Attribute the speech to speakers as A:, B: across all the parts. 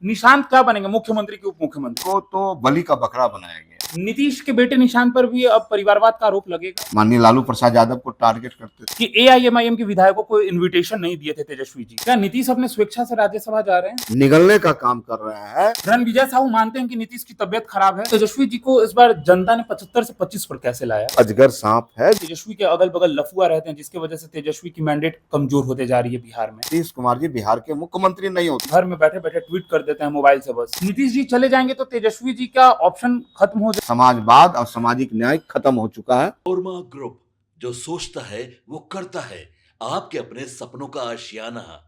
A: निशांत क्या बनेंगे, मुख्यमंत्री के उप मुख्यमंत्री?
B: को तो बलि का बकरा बनाया गया।
A: नीतीश के बेटे निशांत पर भी अब परिवारवाद का आरोप लगेगा
B: माननीय लालू प्रसाद यादव को टारगेट करते थे
A: कि एआईएमआईएम के विधायकों को इनविटेशन नहीं दिए थे तेजस्वी जी। क्या नीतीश अपने स्वेच्छा से राज्यसभा जा रहे हैं?
B: निगलने का काम कर रहे हैं।
A: रणविजय साहू मानते हैं कि नीतीश की तबियत खराब है। तेजस्वी जी को इस बार जनता ने 75 से 25 पर कैसे लाया?
B: अजगर सांप है।
A: तेजस्वी के अगल बगल लफुआ रहते हैं, जिसकी वजह से तेजस्वी की मैंडेट कमजोर होते जा रही है बिहार में।
B: नीतीश कुमार जी बिहार के मुख्यमंत्री नहीं होते,
A: घर में बैठे बैठे ट्वीट कर देते हैं मोबाइल से बस। नीतीश जी चले जाएंगे तो तेजस्वी जी का ऑप्शन खत्म हो जाए।
B: समाजवाद और सामाजिक न्याय खत्म हो चुका है।
C: ओरमा ग्रुप, जो सोचता है वो करता है, आपके अपने सपनों का आशियाना।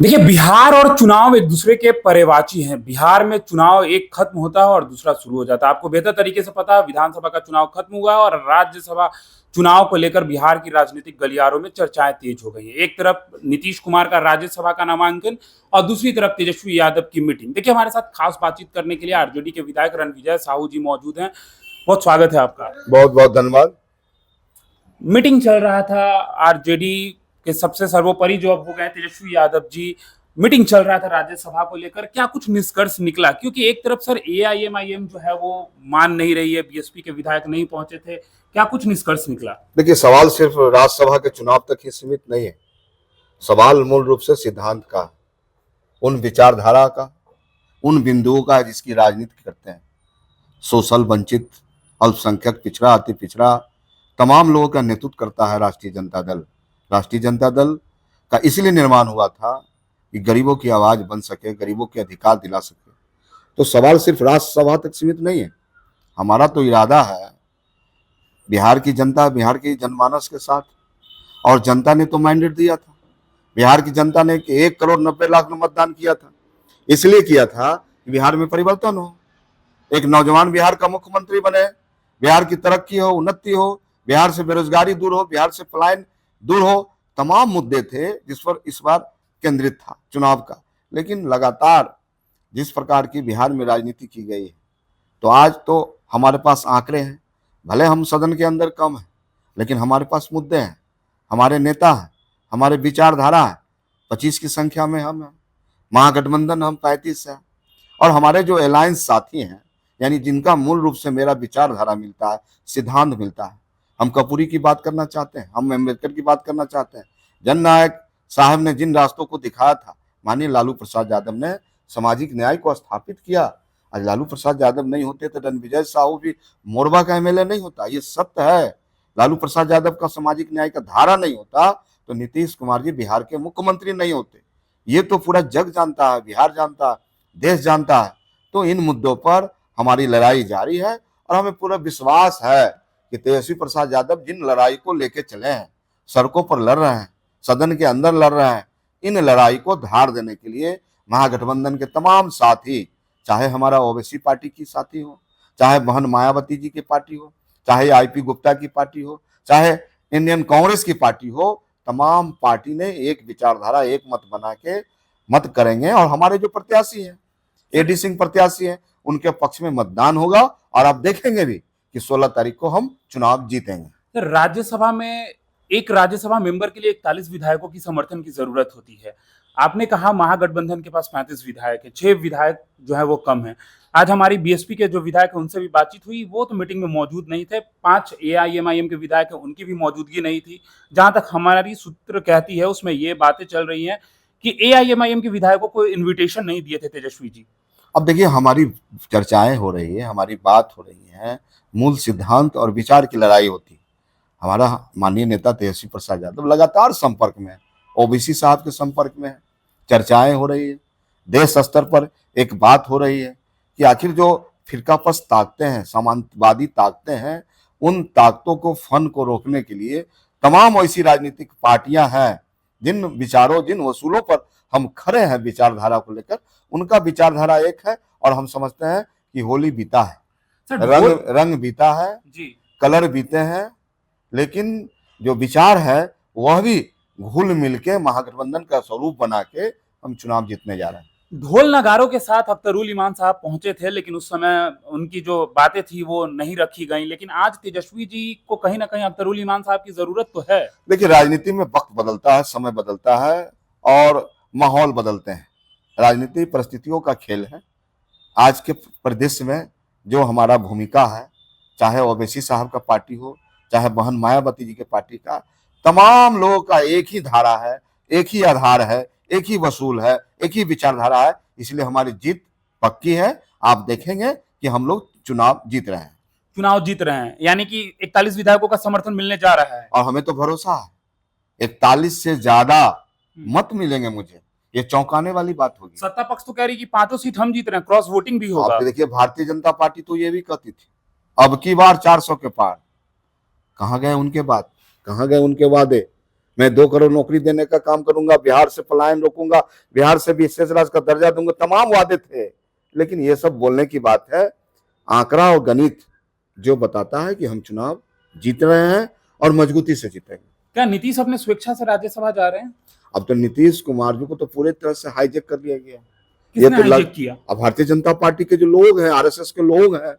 A: देखिए, बिहार और चुनाव एक दूसरे के पर्यवाची हैं। बिहार में चुनाव एक खत्म होता है और दूसरा शुरू हो जाता है। आपको बेहतर तरीके से पता है, विधानसभा का चुनाव खत्म हुआ है और राज्यसभा चुनाव को लेकर बिहार की राजनीतिक गलियारों में चर्चाएं तेज हो गई हैं। एक तरफ नीतीश कुमार का राज्यसभा का नामांकन और दूसरी तरफ तेजस्वी यादव की मीटिंग। देखिए, हमारे साथ खास बातचीत करने के लिए आरजेडी के विधायक रणविजय साहू जी मौजूद हैं। बहुत स्वागत है आपका।
B: बहुत बहुत धन्यवाद।
A: मीटिंग चल रहा था, आरजेडी के सबसे सर्वोपरि जो अब हो गए तेजस्वी यादव जी, मीटिंग चल रहा था राज्यसभा को लेकर, क्या कुछ निष्कर्ष निकला? क्योंकि एक तरफ सर एआईएमआईएम जो है वो मान नहीं रही है, बीएसपी के विधायक नहीं पहुंचे थे, क्या कुछ निष्कर्ष निकला?
B: देखिए, सवाल सिर्फ राज्यसभा के चुनाव तक ही सीमित नहीं है। सवाल मूल रूप से सिद्धांत का, उन विचारधारा का, उन बिंदुओं का जिसकी राजनीति करते हैं। सोशल, वंचित, अल्पसंख्यक, पिछड़ा, अति पिछड़ा, तमाम लोगों का नेतृत्व करता है राष्ट्रीय जनता दल। राष्ट्रीय जनता दल का इसलिए निर्माण हुआ था कि गरीबों की आवाज बन सके, गरीबों के अधिकार दिला सके। तो सवाल सिर्फ राज्यसभा तक सीमित नहीं है। हमारा तो इरादा है बिहार की जनता, बिहार की जनमानस के साथ, और जनता ने तो मैंडेट दिया था। बिहार की जनता ने 1,90,00,000 में मतदान किया था। इसलिए किया था कि बिहार में परिवर्तन हो, एक नौजवान बिहार का मुख्यमंत्री बने, बिहार की तरक्की हो, उन्नति हो, बिहार से बेरोजगारी दूर हो, बिहार से पलायन दूर हो। तमाम मुद्दे थे जिस पर इस बार केंद्रित था चुनाव का। लेकिन लगातार जिस प्रकार की बिहार में राजनीति की गई है, तो आज तो हमारे पास आंकड़े हैं। भले हम सदन के अंदर कम हैं, लेकिन हमारे पास मुद्दे हैं, हमारे नेता हैं, हमारे विचारधारा है। 25 की संख्या में हम हैं, महागठबंधन हम 35 है, और हमारे जो अलायंस साथी हैं, यानी जिनका मूल रूप से मेरा विचारधारा मिलता है, सिद्धांत मिलता है। हम कपूरी की बात करना चाहते हैं, हम अम्बेडकर की बात करना चाहते हैं। जननायक साहब ने जिन रास्तों को दिखाया था, माननीय लालू प्रसाद यादव ने सामाजिक न्याय को स्थापित किया। आज लालू प्रसाद यादव नहीं होते तो रणविजय साहू भी मोरबा का एमएलए नहीं होता, ये सत्य है। लालू प्रसाद यादव का सामाजिक न्याय का धारा नहीं होता तो नीतीश कुमार जी बिहार के मुख्यमंत्री नहीं होते। ये तो पूरा जग जानता है, बिहार जानता है, देश जानता है। तो इन मुद्दों पर हमारी लड़ाई जारी है और हमें पूरा विश्वास है कि तेजस्वी प्रसाद यादव जिन लड़ाई को लेके चले हैं, सड़कों पर लड़ रहे हैं, सदन के अंदर लड़ रहे हैं, इन लड़ाई को धार देने के लिए महागठबंधन के तमाम साथी, चाहे हमारा ओवैसी पार्टी की साथी हो, चाहे बहन मायावती जी की पार्टी हो, चाहे आईपी गुप्ता की पार्टी हो, चाहे इंडियन कांग्रेस की पार्टी हो, तमाम पार्टी ने एक विचारधारा, एक मत बना के मत करेंगे। और हमारे जो प्रत्याशी हैं, एडी सिंह प्रत्याशी हैं, उनके पक्ष में मतदान होगा और आप देखेंगे भी कि 16 तारीख को हम चुनाव जीतेंगे।
A: राज्यसभा में एक राज्यसभा मेंबर के लिए 41 विधायकों की समर्थन की जरूरत होती है। आपने कहा महागठबंधन के पास 35 विधायक है, 6 विधायक जो है वो कम है। आज हमारी बीएसपी के जो विधायक है उनसे भी बातचीत हुई, वो तो मीटिंग में मौजूद नहीं थे। 5 एआईएमआईएम के विधायक है, उनकी भी मौजूदगी नहीं थी। जहां तक हमारी सूत्र कहती है उसमें ये बातें चल रही हैं कि एआईएमआईएम के विधायकों को इन्विटेशन नहीं दिए थे तेजस्वी जी।
B: अब देखिए, हमारी चर्चाएं हो रही है, हमारी बात हो रही है, मूल सिद्धांत और विचार की लड़ाई होती है। हमारा माननीय नेता तेजस्वी प्रसाद यादव लगातार संपर्क में है, ओबीसी साहब के संपर्क में है, चर्चाएं हो रही है। देश स्तर पर एक बात हो रही है कि आखिर जो फिरकापस्त ताकतें हैं, सामंतवादी ताकतें हैं, उन ताकतों को फन को रोकने के लिए तमाम ऐसी राजनीतिक पार्टियां हैं जिन विचारों, जिन वसूलों पर हम खड़े हैं विचारधारा को लेकर, उनका विचारधारा एक है और हम समझते हैं कि होली बीता है, रंग बीता है
A: जी,
B: कलर बीते हैं, लेकिन जो विचार है वह भी घुल मिल के महागठबंधन का स्वरूप बना के हम चुनाव जीतने जा रहे हैं।
A: ढोल नगारों के साथ अख्तरुल इमान साहब पहुंचे थे, लेकिन उस समय उनकी जो बातें थी वो नहीं रखी गई। लेकिन आज तेजस्वी जी को कहीं ना कहीं अख्तरुल इमान साहब की जरूरत तो है।
B: देखिए, राजनीति में वक्त बदलता है, समय बदलता है और माहौल बदलते हैं। राजनीतिक परिस्थितियों का खेल है। आज के परिदृश्य में जो हमारा भूमिका है, चाहे ओवैसी साहब का पार्टी हो, चाहे बहन मायावती जी के पार्टी का, तमाम लोगों का एक ही धारा है, एक ही आधार है, एक ही वसूल है, एक ही विचारधारा है। इसलिए हमारी जीत पक्की है। आप देखेंगे कि हम लोग चुनाव जीत रहे हैं
A: चुनाव जीत रहे हैं, यानी कि 41 विधायकों का समर्थन मिलने जा रहा है।
B: और हमें तो भरोसा है 41 से ज्यादा मत मिलेंगे मुझे। ये चौंकाने वाली बात होगी।
A: सत्ता पक्ष तो कह रही कि 5 सीट हम जीत रहे हैं, क्रॉस वोटिंग भी होगा।
B: आप देखिए, भारतीय जनता पार्टी तो ये भी कहती थी अब की बार 400 के पार। कहाँ गए उनके बात, कहाँ गए उनके वादे? मैं 2 करोड़ नौकरी देने का काम करूंगा, बिहार से पलायन रोकूंगा, बिहार से विशेष राज्य का दर्जा दूंगा, तमाम वादे थे। लेकिन ये सब बोलने की बात है। आंकड़ा और गणित जो बताता है कि हम चुनाव जीत रहे हैं और मजबूती से जीतेंगे।
A: क्या नीतीश अपने स्वेच्छा से राज्यसभा जा रहे हैं?
B: अब तो नीतीश कुमार जी को तो पूरे तरह से हाईजेक कर लिया गया।
A: किसने हाईजेक किया?
B: अब भारतीय जनता पार्टी के जो लोग हैं, आरएसएस के लोग हैं,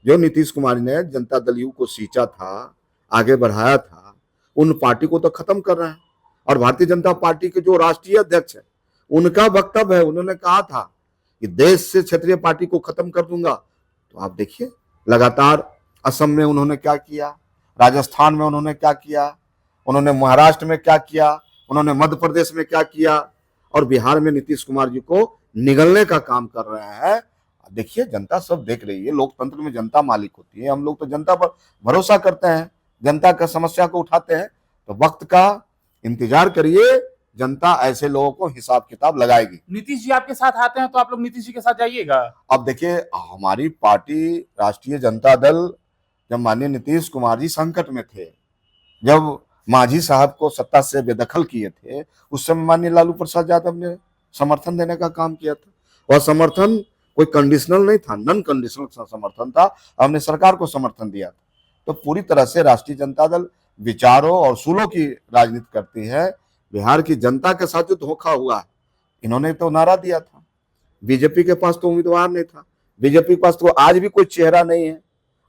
B: जो नीतीश कुमार ने जनता दल यू को सींचा था, आगे बढ़ाया था, उन पार्टी को तो खत्म कर रहे हैं। और भारतीय जनता पार्टी के जो राष्ट्रीय अध्यक्ष है, उनका वक्तव्य है, उन्होंने कहा था कि देश से क्षेत्रीय पार्टी को खत्म कर दूंगा। तो आप देखिए लगातार असम में उन्होंने क्या किया, राजस्थान में उन्होंने क्या किया, उन्होंने महाराष्ट्र में क्या किया, उन्होंने मध्य प्रदेश में क्या किया, और बिहार में नीतीश कुमार जी को निगलने का काम कर रहे हैं। देखिए, जनता सब देख रही है। लोकतंत्र में जनता मालिक होती है। हम लोग तो जनता पर भरोसा करते हैं, जनता का समस्या को उठाते हैं। तो वक्त का इंतजार करिए, जनता ऐसे लोगों को हिसाब किताब लगाएगी।
A: नीतीश जी आपके साथ आते हैं तो आप लोग नीतीश जी के साथ जाइएगा?
B: अब देखिए, हमारी पार्टी राष्ट्रीय जनता दल, जब माननीय नीतीश कुमार जी संकट में थे, जब मांझी साहब को सत्ता से बेदखल किए थे, उस समय माननीय लालू प्रसाद यादव ने समर्थन देने का काम किया था। वह समर्थन कोई कंडीशनल नहीं था, नॉन कंडीशनल समर्थन था। हमने सरकार को समर्थन दिया था। तो पूरी तरह से राष्ट्रीय जनता दल विचारों और उसूलों की राजनीति करती है। बिहार की जनता के साथ जो धोखा हुआ है, इन्होंने तो नारा दिया था, बीजेपी के पास तो उम्मीदवार नहीं था, बीजेपी के पास तो आज भी कोई चेहरा नहीं है।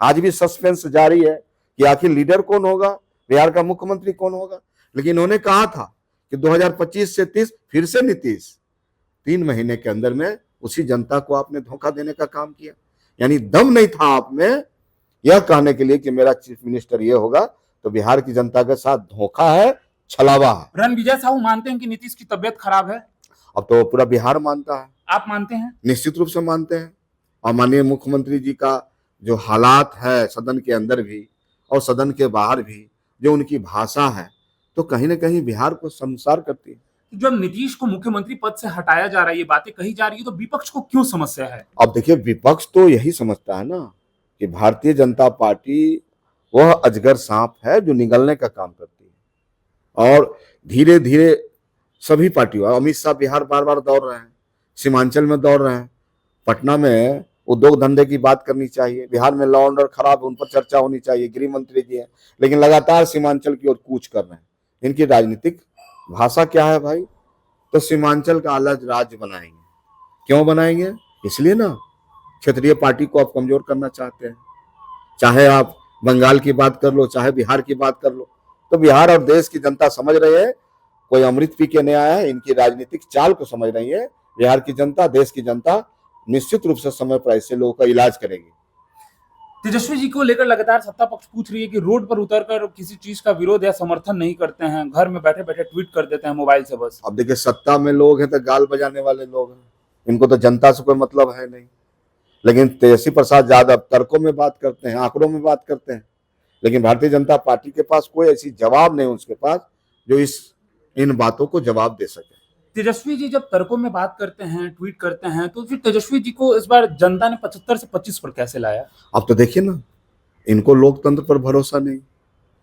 B: आज भी सस्पेंस जारी है कि आखिर लीडर कौन होगा, बिहार का मुख्यमंत्री कौन होगा। लेकिन इन्होंने कहा था कि 2025 से 30 फिर से नीतीश। 3 महीने के अंदर में उसी जनता को आपने धोखा देने का काम किया। यानी दम नहीं था आप में यह कहने के लिए कि मेरा चीफ मिनिस्टर ये होगा। तो बिहार की जनता के साथ धोखा है, छलावा है।
A: रणविजय साहू मानते हैं कि नीतीश की तबियत खराब है?
B: अब तो पूरा बिहार मानता है।
A: आप मानते हैं?
B: निश्चित रूप से मानते हैं। और माननीय मुख्यमंत्री जी का जो हालात है सदन के अंदर भी और सदन के बाहर भी, जो उनकी भाषा है, तो कहीं ना कहीं बिहार को शर्मसार करती है।
A: जब नीतीश को मुख्यमंत्री पद से हटाया जा रहा है, ये बातें कही जा रही है, तो विपक्ष को क्यों समस्या है?
B: अब देखिए, विपक्ष तो यही समझता है ना कि भारतीय जनता पार्टी वह अजगर सांप है जो निगलने का काम करती है। और धीरे धीरे सभी पार्टियों, अमित शाह बिहार बार बार दौड़ रहे हैं, सीमांचल में दौड़ रहे हैं, पटना में उद्योग धंधे की बात करनी चाहिए, बिहार में लॉ ऑर्डर खराब है उन पर चर्चा होनी चाहिए, गृह मंत्री जी हैं, लेकिन लगातार सीमांचल की ओर कूच कर रहे हैं। इनकी राजनीतिक भाषा क्या है भाई? तो सीमांचल का अलग राज्य बनाएंगे। क्यों बनाएंगे? इसलिए ना, क्षेत्रीय पार्टी को आप कमजोर करना चाहते हैं। चाहे आप बंगाल की बात कर लो, चाहे बिहार की बात कर लो, तो बिहार और देश की जनता समझ रही है, कोई अमृत पी के नहीं आया है। इनकी राजनीतिक चाल को समझ रही है बिहार की जनता, देश की जनता। निश्चित रूप से समय पर ऐसे लोगों का इलाज करेगी।
A: तेजस्वी जी को लेकर लगातार सत्ता पक्ष पूछ रही है कि रोड पर उतरकर किसी चीज का विरोध या समर्थन नहीं करते हैं, घर में बैठे बैठे ट्वीट कर देते हैं मोबाइल से बस।
B: अब देखिए, सत्ता में लोग हैं तो गाल बजाने वाले लोग हैं, इनको तो जनता से कोई मतलब है नहीं। लेकिन तेजस्वी प्रसाद यादव तर्कों में बात करते हैं, आंकड़ों में बात करते हैं, लेकिन भारतीय जनता पार्टी के पास कोई ऐसी जवाब नहीं उसके पास जो इन बातों को जवाब दे सके।
A: तेजस्वी जी जब तर्कों में बात करते हैं, ट्वीट करते हैं, तो फिर तेजस्वी जी को इस बार जनता ने 75 से 25 पर कैसे लाया?
B: अब तो देखिए ना, इनको लोकतंत्र पर भरोसा नहीं,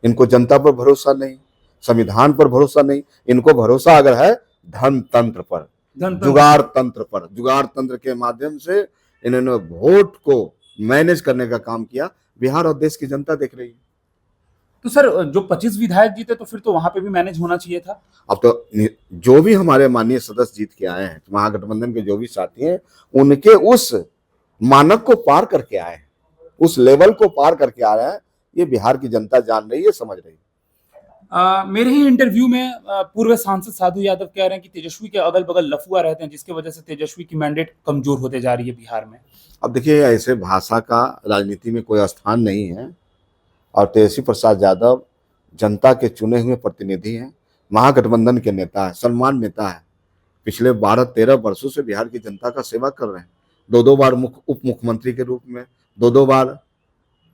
B: इनको जनता पर भरोसा नहीं, संविधान पर भरोसा नहीं। इनको भरोसा अगर है धन तंत्र पर, जुगाड़ तंत्र पर। जुगाड़ तंत्र के माध्यम से इन्होंने वोट को मैनेज करने का काम किया। बिहार और देश की जनता देख रही है।
A: तो सर, जो 25 विधायक जीते तो फिर तो वहां पे भी मैनेज होना चाहिए था।
B: अब तो जो भी हमारे माननीय सदस्य जीत के आए हैं, महागठबंधन के जो भी साथी हैं, उनके उस मानक को पार करके आए हैं, उस लेवल को पार करके आ रहे हैं। ये बिहार की जनता जान रही है, समझ रही है।
A: मेरे ही इंटरव्यू में पूर्व सांसद साधु यादव कह रहे हैं कि तेजस्वी के अगल बगल लफुआ रहते हैं, जिसकी वजह से तेजस्वी की मैंडेट कमजोर होते जा रही है बिहार में।
B: अब देखिए, ऐसे भाषा का राजनीति में कोई स्थान नहीं है। और तेजस्वी प्रसाद यादव जनता के चुने हुए प्रतिनिधि हैं, महागठबंधन के नेता है, सम्मान नेता है। पिछले 12-13 वर्षों से बिहार की जनता का सेवा कर रहे हैं। दो दो बार उप मुख्यमंत्री के रूप में, दो दो बार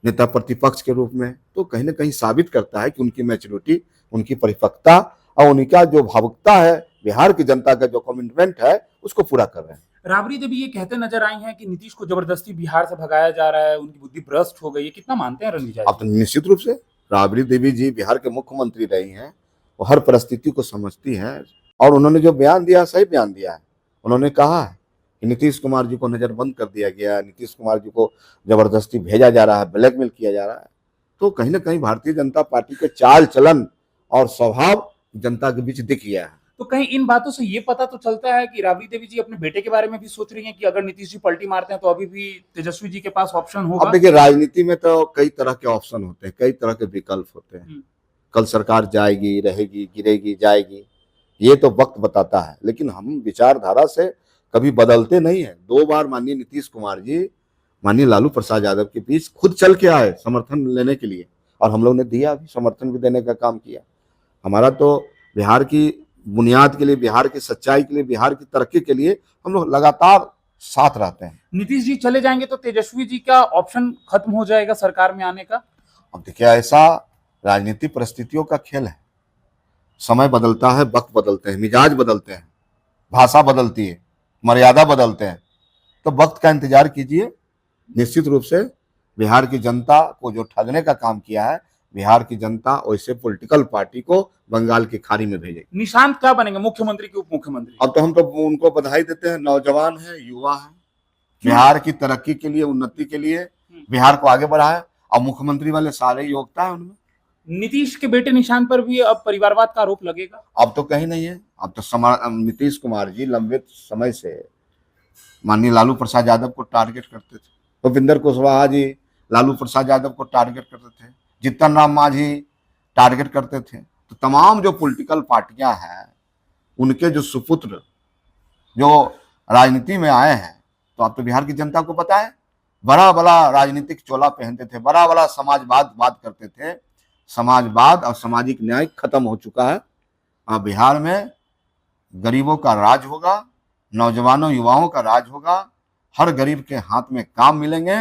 B: नेता प्रतिपक्ष के रूप में। तो कहीं ना कहीं साबित करता है कि उनकी मैच्योरिटी, उनकी परिपक्वता और उनका जो भावुकता है, बिहार की जनता का जो कमिटमेंट है, उसको पूरा कर रहे हैं।
A: राबड़ी देवी ये कहते नजर आई हैं कि नीतीश को जबरदस्ती बिहार से भगाया जा रहा है, उनकी बुद्धि भ्रष्ट हो गई है। कितना मानते हैं रणनीजा
B: अब तो निश्चित रूप से राबड़ी देवी जी बिहार के मुख्यमंत्री रही हैं, वो हर परिस्थिति को समझती हैं। और उन्होंने जो बयान दिया, सही बयान दिया है। उन्होंने कहा है कि नीतीश कुमार जी को नजरबंद कर दिया गया, नीतीश कुमार जी को जबरदस्ती भेजा जा रहा है, ब्लैकमेल किया जा रहा है। तो कहीं ना कहीं भारतीय जनता पार्टी के चाल चलन और स्वभाव जनता के बीच दिख गया है।
A: तो कहीं इन बातों से ये पता तो चलता है कि राबड़ी देवी जी अपने बेटे के बारे में भी सोच रही हैं कि अगर नीतीश जी पलटी मारते हैं तो अभी भी तेजस्वी जी के पास ऑप्शन होगा।
B: अब देखिए, राजनीति में तो कई तरह के ऑप्शन होते हैं, कई तरह के विकल्प होते हैं। कल सरकार जाएगी, रहेगी, गिरेगी, जाएगी, ये तो वक्त बताता है। लेकिन हम विचारधारा से कभी बदलते नहीं है। 2 बार माननीय नीतीश कुमार जी माननीय लालू प्रसाद यादव के बीच खुद चल के आए समर्थन लेने के लिए, और हम लोग ने दिया भी, समर्थन भी देने का काम किया। हमारा तो बिहार की बुनियाद के लिए, बिहार की सच्चाई के लिए, बिहार की तरक्की के लिए हम लोग लगातार साथ रहते हैं।
A: नीतीश जी चले जाएंगे तो तेजस्वी जी का ऑप्शन खत्म हो जाएगा सरकार में आने का।
B: अब देखिए, ऐसा राजनीतिक परिस्थितियों का खेल है। समय बदलता है, वक्त बदलते हैं, मिजाज बदलते हैं, भाषा बदलती है, मर्यादा बदलते हैं। तो वक्त का इंतजार कीजिए। निश्चित रूप से बिहार की जनता को जो ठगने का काम किया है, बिहार की जनता वैसे पॉलिटिकल पार्टी को बंगाल की खाड़ी में भेजेगी।
A: निशांत क्या बनेंगे, मुख्यमंत्री की उप मुख्यमंत्री?
B: अब तो हम तो उनको बधाई देते हैं। नौजवान है, युवा है, बिहार की तरक्की के लिए, उन्नति के लिए बिहार को आगे बढ़ाए, और मुख्यमंत्री वाले सारे योग्यता है उनमें।
A: नीतीश के बेटे निशांत पर भी अब परिवारवाद का आरोप लगेगा।
B: अब तो कहीं नहीं है। अब तो नीतीश कुमार जी लंबे समय से माननीय लालू प्रसाद यादव को टारगेट करते थे। भूपेंद्र कुशवाहा जी लालू प्रसाद यादव को टारगेट करते थे, जीतन राम मांझी टारगेट करते थे। तो तमाम जो पॉलिटिकल पार्टियां हैं, उनके जो सुपुत्र जो राजनीति में आए हैं, तो आप तो बिहार की जनता को पता है, बड़ा बड़ा राजनीतिक चोला पहनते थे, बड़ा बड़ा समाजवाद बात करते थे। समाजवाद और सामाजिक न्याय खत्म हो चुका है। अब बिहार में गरीबों का राज होगा, नौजवानों युवाओं का राज होगा, हर गरीब के हाथ में काम मिलेंगे,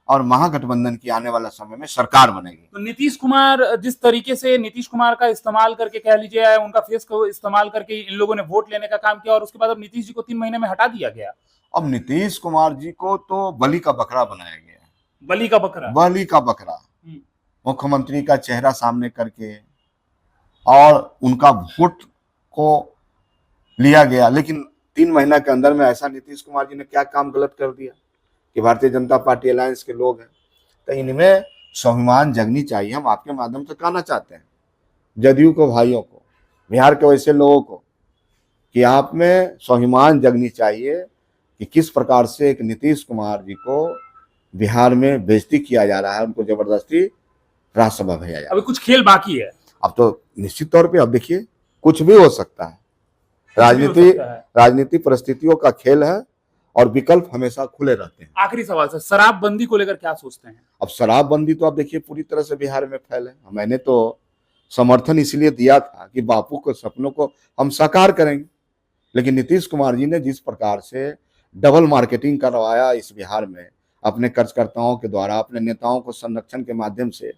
B: और महागठबंधन की आने वाला समय में सरकार बनेगी।
A: तो नीतीश कुमार, जिस तरीके से नीतीश कुमार का इस्तेमाल करके, कह लीजिए उनका फेस को इस्तेमाल करके इन लोगों ने वोट लेने का काम किया, और उसके बाद अब नीतीश जी को 3 महीने में हटा दिया गया।
B: अब नीतीश कुमार जी को तो बलि का बकरा बनाया गया है।
A: बलि का बकरा?
B: बलि का बकरा। मुख्यमंत्री का चेहरा सामने करके और उनका वोट को लिया गया। लेकिन 3 महीना के अंदर में ऐसा नीतीश कुमार जी ने क्या काम गलत कर दिया कि भारतीय जनता पार्टी अलायंस के लोग हैं, तो इनमें स्वाभिमान जगनी चाहिए। हम आपके माध्यम से कहना चाहते हैं जदयू को, भाइयों को, बिहार के वैसे लोगों को, कि आप में स्वाभिमान जगनी चाहिए कि किस प्रकार से एक नीतीश कुमार जी को बिहार में बेइज्जती किया जा रहा है, उनको जबरदस्ती राज्यसभा भेजा जा रहा है।
A: अभी कुछ खेल बाकी है।
B: अब तो निश्चित तौर पे अब देखिए, कुछ भी हो सकता है। राजनीति परिस्थितियों का खेल है, और विकल्प हमेशा खुले रहते हैं।
A: आखिरी सवाल सर, शराबबंदी को लेकर क्या सोचते हैं?
B: अब शराबबंदी तो आप देखिए पूरी तरह से बिहार में फैले। मैंने तो समर्थन इसलिए दिया था कि बापू के सपनों को हम साकार करेंगे। लेकिन नीतीश कुमार जी ने जिस प्रकार से डबल मार्केटिंग करवाया इस बिहार में, अपने कार्यकर्ताओं के द्वारा, अपने नेताओं को संरक्षण के माध्यम से,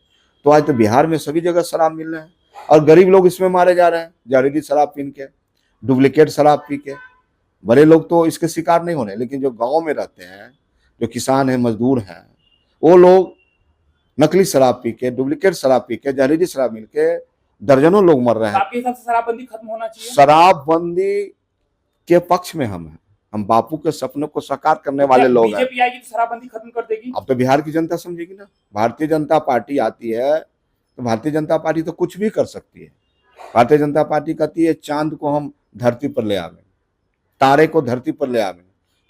B: तो आज तो बिहार में सभी जगह शराब मिल रहे हैं, और गरीब लोग इसमें मारे जा रहे हैं, जहरीली शराब पीन के, डुप्लीकेट शराब पी के। बड़े लोग तो इसके शिकार नहीं होने, लेकिन जो गांव में रहते हैं, जो किसान हैं, मजदूर हैं, वो लोग नकली शराब पी के, डुप्लीकेट शराब पी के, जहरीली शराब मिल के दर्जनों लोग मर रहे हैं।
A: आपके हिसाब से शराबबंदी खत्म होना चाहिए?
B: शराबबंदी के पक्ष में हम हैं। हम बापू के सपनों को साकार करने वाले लोग हैं।
A: बीजेपी आएगी तो शराबबंदी खत्म कर देगी?
B: अब तो बिहार की जनता समझेगी ना। भारतीय जनता पार्टी आती है तो भारतीय जनता पार्टी तो कुछ भी कर सकती है। भारतीय जनता पार्टी कहती है चांद को हम धरती पर ले आवे, तारे को धरती पर ले आवे।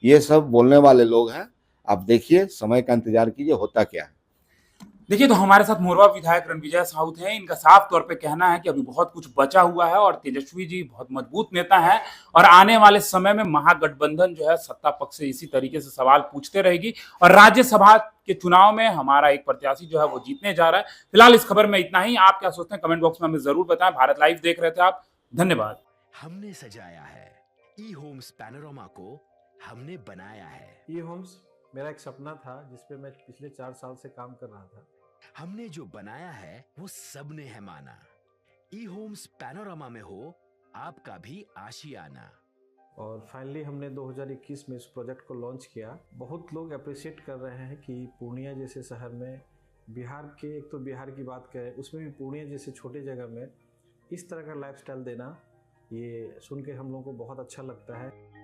B: ये सब बोलने वाले लोग हैं। आप देखिए, समय का इंतजार कीजिए, होता क्या है।
A: देखिए, तो हमारे साथ मोरवा विधायक रणविजय साउथ हैं। इनका साफ तौर पे कहना है कि अभी बहुत कुछ बचा हुआ है और तेजस्वी जी बहुत मजबूत नेता हैं और आने वाले समय में महागठबंधन जो है सत्ता पक्ष से इसी तरीके से सवाल पूछते रहेगी और राज्यसभा के चुनाव में हमारा एक प्रत्याशी जो है वो जीतने जा रहा है। फिलहाल इस खबर में इतना ही। आप क्या सोचते हैं कमेंट बॉक्स में हमें जरूर बताएं। भारत लाइव देख रहे थे आप, धन्यवाद।
D: हमने सजाया है ई होम्स पैनोरमा को, हमने बनाया है।
E: ई होम्स मेरा एक सपना था जिसपे मैं पिछले 4 साल से काम कर रहा था।
D: हमने जो बनाया है वो सबने है माना। ई होम्स पैनोरमा में हो आपका भी आशियाना।
E: और फाइनली हमने 2021 में इस प्रोजेक्ट को लॉन्च किया। बहुत लोग अप्रिशिएट कर रहे हैं कि पूर्णिया जैसे शहर में, बिहार के, एक तो बिहार की बात करें उसमें भी पूर्णिया जैसे छोटे जगह में इस तरह का लाइफस्टाइल देना, ये सुन के हम लोगों को बहुत अच्छा लगता है।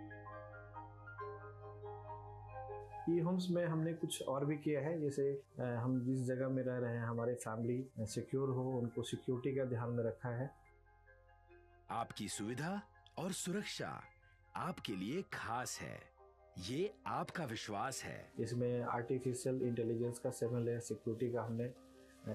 E: ई होम्स में हमने कुछ और भी किया है, जैसे हम जिस जगह में रह रहे हैं हमारे फैमिली सिक्योर हो, उनको सिक्योरिटी का ध्यान में रखा है।
D: आपकी सुविधा और सुरक्षा आपके लिए खास है, ये आपका विश्वास है।
E: इसमें आर्टिफिशियल इंटेलिजेंस का 7 लेयर सिक्योरिटी का हमने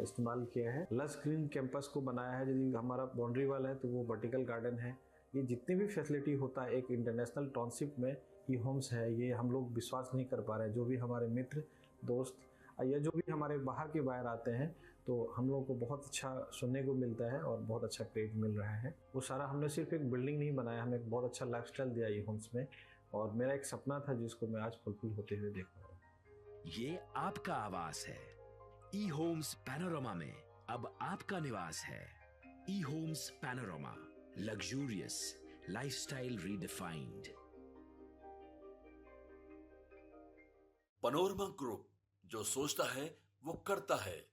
E: इस्तेमाल किया है। लस ग्रीन कैंपस को बनाया है। यदि हमारा बाउंड्री वाल है तो वो वर्टिकल गार्डन है। ये जितनी भी फैसिलिटी होता है एक इंटरनेशनल टाउनशिप में ई होम्स है, ये हम लोग विश्वास नहीं कर पा रहे हैं। जो भी हमारे मित्र दोस्त या जो भी हमारे बाहर के बाहर आते हैं तो हम लोगों को बहुत अच्छा सुनने को मिलता है और बहुत अच्छा क्रेडिट मिल रहा है। वो सारा हमने सिर्फ एक बिल्डिंग नहीं बनाया, हमें एक बहुत अच्छा लाइफस्टाइल दिया ई होम्स में, और मेरा एक सपना था जिसको मैं आज फुलफिल होते हुए देख रहा हूँ।
D: ये आपका आवास है। ई होम्स पैनोरमा में अब आपका निवास है। E homes Panorama, luxurious lifestyle redefined.
C: Panorama group, जो सोचता है वो करता है।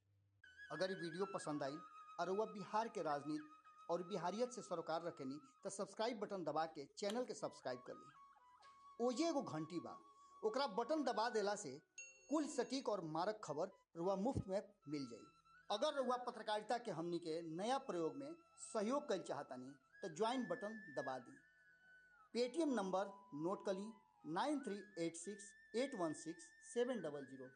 F: अगर ये वीडियो पसंद आई और वह बिहार के राजनीति और बिहारियत से सरोकार रखेनी तो सब्सक्राइब बटन दबा के चैनल के सब्सक्राइब कर ली। ओजे एगो घंटी बा, ओकरा बटन दबा देला से कुल सटीक और मारक खबर रुआ मुफ्त में मिल जाई। अगर रुआ पत्रकारिता के हमनी के नया प्रयोग में सहयोग कर चाहतानी तो ज्वाइन बटन दबा दी। पेटीएम नंबर नोट कर ली 9386816700।